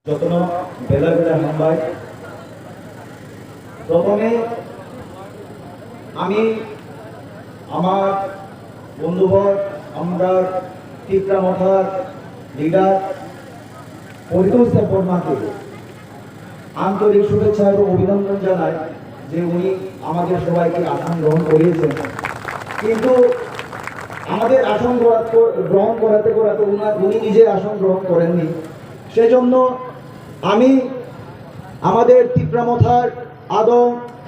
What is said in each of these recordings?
যত্ন বেলা বেলা হামবাই প্রথমে আমি আমার বন্ধুবর আমরা টিপরা মঠার লিডার পরিতোষ দেববর্মাকে আন্তরিক শুভেচ্ছা এবং অভিনন্দন জানাই যে উনি আমাদের সবাইকে আসন গ্রহণ করিয়েছেন। কিন্তু আমাদের আসন গ্রহণ করাতে করাতে উনি নিজে আসন গ্রহণ করেননি। সেজন্য আমি আমাদের টিপরামথার আদৌ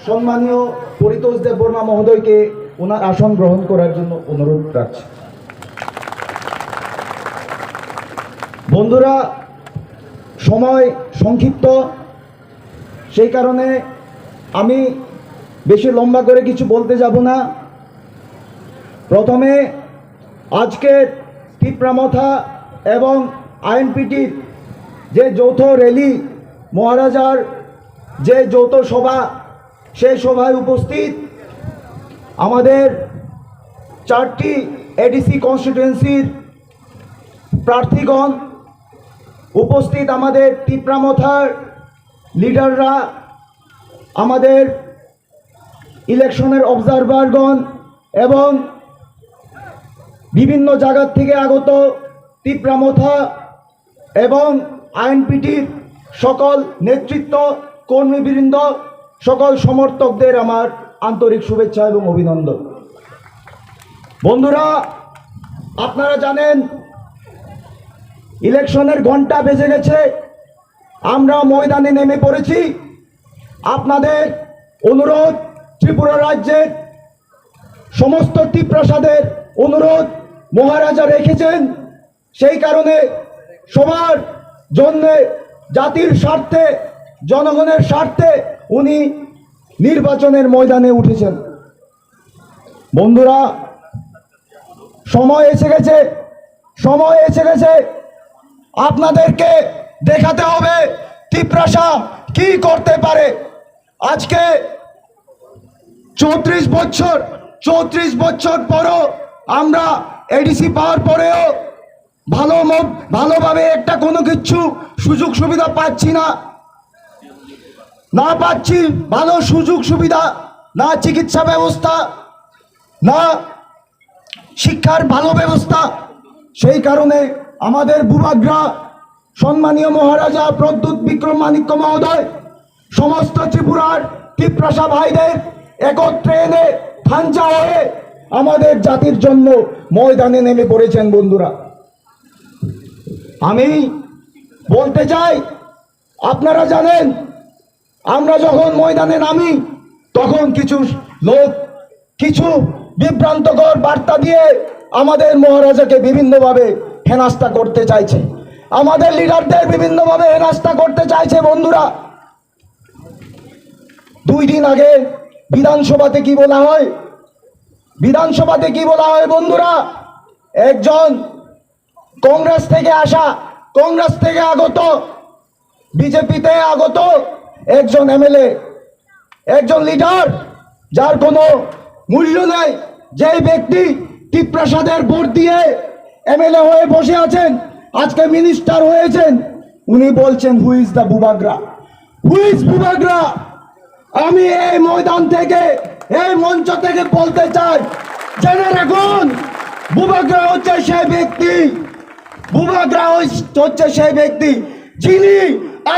সম্মানীয় পরিতোষ দেববর্মা মহোদয়কে ওনার আসন গ্রহণ করার জন্য অনুরোধ রাখছি। বন্ধুরা, সময় সংক্ষিপ্ত, সেই কারণে আমি বেশি লম্বা করে কিছু বলতে যাব না। প্রথমে আজকের টিপরামথা এবং আইএনপিটির যে যৌথ র্যালি, মহারাজার যে যৌথ সভা, সেই সভায় উপস্থিত আমাদের 4টি এডিসি কনস্টিটুয়েন্সির প্রার্থীগণ, উপস্থিত আমাদের টিপরামথার লিডাররা, আমাদের ইলেকশনের অবজারভারগণ এবং বিভিন্ন জায়গা থেকে আগত টিপরামথা এবং আইএনপিটির সকল নেতৃত্ব, কর্মীবৃন্দ, সকল সমর্থকদের আমার আন্তরিক শুভেচ্ছা এবং অভিনন্দন। বন্ধুরা, আপনারা জানেন ইলেকশনের ঘন্টা বেজে গেছে, আমরা ময়দানে নেমে পড়েছি। আপনাদের অনুরোধ, ত্রিপুরা রাজ্যের সমস্ত টিপ্রাসাদের অনুরোধ মহারাজা রেখেছেন, সেই কারণে সবার জন্য, জাতির স্বার্থে, জনগণের স্বার্থে উনি নির্বাচনের ময়দানে উঠেছেন। বন্ধুরা, সময় এসে গেছে, সময় এসে গেছে, আপনাদেরকে দেখাতে হবে টিপ্রাসা কি করতে পারে। আজকে 34 বছর পরও আমরা এডিসি পাওয়ার পরেও ভালোভাবে একটা কোনো কিছু সুযোগ সুবিধা পাচ্ছি না পাচ্ছি ভালো সুযোগ সুবিধা, না চিকিৎসা ব্যবস্থা, না শিক্ষার ভালো ব্যবস্থা। সেই কারণে আমাদের ভূভাগ্রা সম্মানীয় মহারাজা প্রদ্যুৎ বিক্রম মাণিক্য মহোদয় সমস্ত ত্রিপুরার টিপ্রাসা ভাইদের একত্রে এনে খাঞ্চা হয়ে আমাদের জাতির জন্য ময়দানে নেমে পড়েছেন। বন্ধুরা, আমি বলতে চাই, আপনারা জানেন আমরা যখন ময়দানে নামি তখন কিছু লোক কিছু বিভ্রান্তকর বার্তা দিয়ে আমাদের মহারাজাকে বিভিন্নভাবে হেনস্থা করতে চাইছে, আমাদের লিডারদের বিভিন্নভাবে হেনস্থা করতে চাইছে। বন্ধুরা, 2 দিন আগে বিধানসভাতে কি বলা হয়, বন্ধুরা, একজন কংগ্রেস থেকে আগত, বিজেপিতে আগত একজন এমএলএ, একজন লিডার, যার কোনো মূল্য নেই, যে ব্যক্তি টিপ্রাসাদের ভোট দিয়ে এমএলএ হয়ে বসে আছেন, আজকে মিনিস্টার হয়েছেন, উনি বলছেন who is the Bubagra, who is Bubagra. আমি এই ময়দান থেকে, এই মঞ্চ থেকে বলতে চাই, জেনে রাখুন, বুবাগ্রা হচ্ছে সেই ব্যক্তি যিনি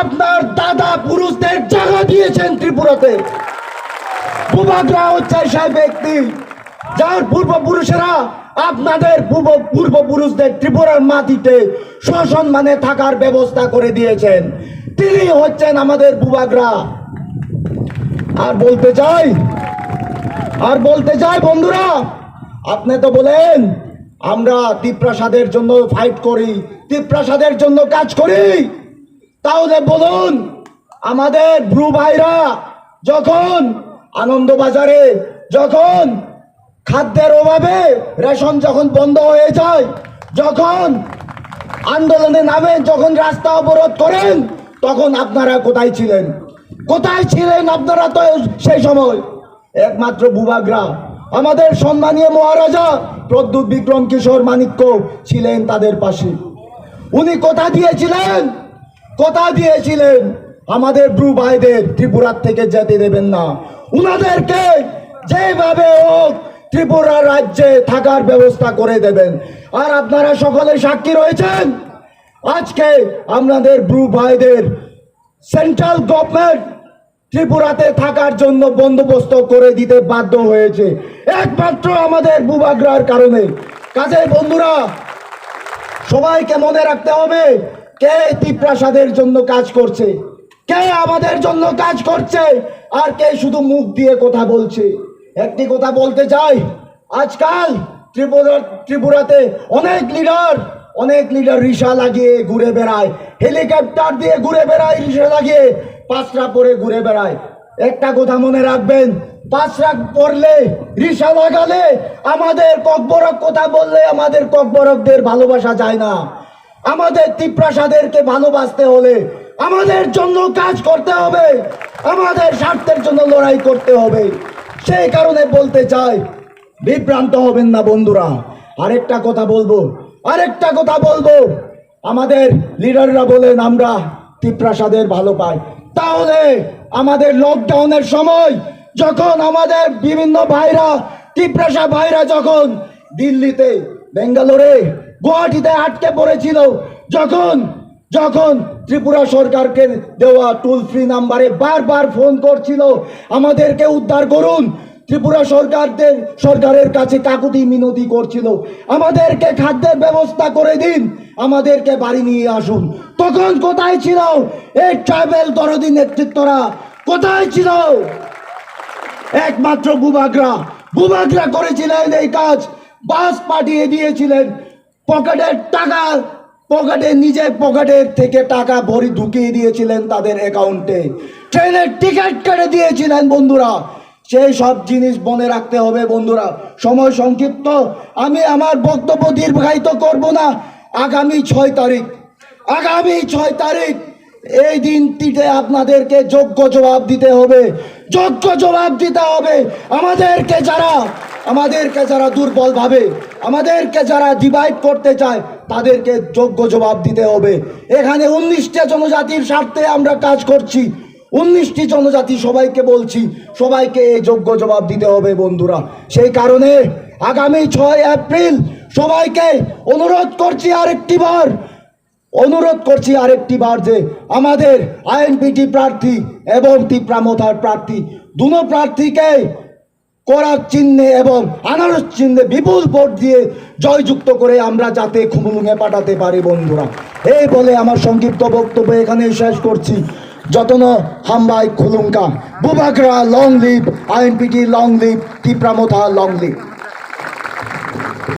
আপনার দাদা পুরুষদের জায়গা দিয়েছেন ত্রিপুরাতে। বুবাগ্রা হচ্ছে সেই ব্যক্তি যার পূর্বপুরুষেরা আপনাদের পূর্বপুরুষদের ত্রিপুরার মাটিতে সসম্মানে থাকার ব্যবস্থা করে দিয়েছেন। তিনি হচ্ছেন আমাদের বুবাগ্রা। আর বলতে চাই বন্ধুরা, আপনি তো বলেন আমরা টিপ্রাসাদের জন্য ফাইট করি, টিপ্রাসাদের জন্য কাজ করি, তাহলে বলুন, আমাদের ব্রু ভাইরা যখন আনন্দবাজারে, যখন খাদ্যের অভাবে রেশন যখন বন্ধ হয়ে যায়, যখন আন্দোলনে নামেন, যখন রাস্তা অবরোধ করেন, তখন আপনারা কোথায় ছিলেন আপনারা? তো সেই সময় একমাত্র বুবাগ্রা, আমাদের সম্মানীয় মহারাজা প্রদ্যুৎ বিক্রম কিশোর মাণিক্য ছিলেন তাদের পাশে। উনি কথা দিয়েছিলেন কথা দিয়েছিলেন আমাদের ব্রু ভাইদের ত্রিপুরার থেকে যেতে দেবেন না, উনাদেরকে যেভাবে হোক ত্রিপুরা রাজ্যে থাকার ব্যবস্থা করে দেবেন। আর আপনারা সকলে সাক্ষী রয়েছেন, আজকে আমাদের ব্রু ভাইদের সেন্ট্রাল গভর্নমেন্ট ত্রিপুরাতে থাকার জন্য বন্দোবস্ত করে দিতে বাধ্য হয়েছে একমাত্র আমাদের বুবাগ্রার কারণে। কাজে বন্ধুরা, সবাইকে মনে রাখতে হবে কে ত্রিপ্রাসাদের জন্য কাজ করছে, কে আমাদের জন্য কাজ করছে, আর কে শুধু মুখ দিয়ে কথা বলছে। একটি কথা বলতে চাই, আজকাল ত্রিপুরাতে অনেক লিডার রিক্সা লাগিয়ে ঘুরে বেড়ায়, হেলিকপ্টার দিয়ে ঘুরে বেড়ায়, রিক্সা লাগিয়ে পাঁচরা পরে ঘুরে বেড়ায়। একটা কথা মনে রাখবেন, পাঁচরা পড়লে রিক্সা লাগালে আমাদের ককবরক কথা বললে আমাদের ককবরকদের ভালোবাসা যায় না। আমাদের ত্রিপ্রাসাদেরকে ভালোবাসতে হলে আমাদের জন্য কাজ করতে হবে, আমাদের স্বার্থের জন্য লড়াই করতে হবে। সেই কারণে বলতে চাই, বিভ্রান্ত হবেন না বন্ধুরা। আরেকটা কথা বলবো, আমাদের লিডাররা বলেন আমরা ত্রিপ্রাসাদের ভালো পাই, তাহলে আমাদের লকডাউনের সময় যখন আমাদের বিভিন্ন ভাইরা ত্রিপ্রাসা ভাইরা যখন দিল্লিতে, বেঙ্গালোরে, গুয়াহাটিতে আটকে পড়েছিল, যখন ত্রিপুরা সরকারকে দেওয়া টোল ফ্রি নাম্বারে বারবার ফোন করছিল আমাদেরকে উদ্ধার করুন, ত্রিপুরা সরকারের কাছে কাকুতি মিনতি করছিল আমাদেরকে খাদ্যের ব্যবস্থা করে দিন, আমাদেরকে বাড়ি নিয়ে আসুন, তখন কোথায় ছিল এই ট্রাইবেল দরদি নেতৃত্বরা? কোথায় ছিল? একমাত্র বুবাগ্রা করেছিলেন এই কাজ। বাস পাঠিয়ে দিয়েছিলেন, নিজের পকেটের থেকে টাকা ভরি ঢুকিয়ে দিয়েছিলেন তাদের অ্যাকাউন্টে, ট্রেনের টিকিট কেটে দিয়েছিলেন। বন্ধুরা, সেই সব জিনিস মনে রাখতে হবে। বন্ধুরা, সময় সংক্ষিপ্ত, আমি আমার বক্তব্য দীর্ঘায়িত করব না। আগামী 6 তারিখ এই দিনটিতে আপনাদেরকে যোগ্য জবাব দিতে হবে। আমাদেরকে যারা দুর্বল ভাবে, আমাদেরকে যারা ডিভাইড করতে চায়, তাদেরকে যোগ্য জবাব দিতে হবে। এখানে 19টা জনজাতির স্বার্থে আমরা কাজ করছি, 19টি জনজাতি, সবাইকে বলছি, সবাইকে এই যোগ্য জবাব দিতে হবে বন্ধুরা। সেই কারণে আগামী 6 এপ্রিল সবাইকে অনুরোধ করছি আরেকটি বার যে আমাদের আইএনপিটি প্রার্থী এবং ত্রিপ্রামথার প্রার্থী, দুনো প্রার্থীকে করার চিহ্নে এবং আনারস চিহ্নে বিপুল ভোট দিয়ে জয়যুক্ত করে আমরা যাতে খুমুলুঙে পাঠাতে পারি বন্ধুরা। এই বলে আমার সংক্ষিপ্ত বক্তব্য এখানেই শেষ করছি। যতন হামবাই খুলুঙ্কা, Bubagra long live, INPT long live, Tipra Motha long leave.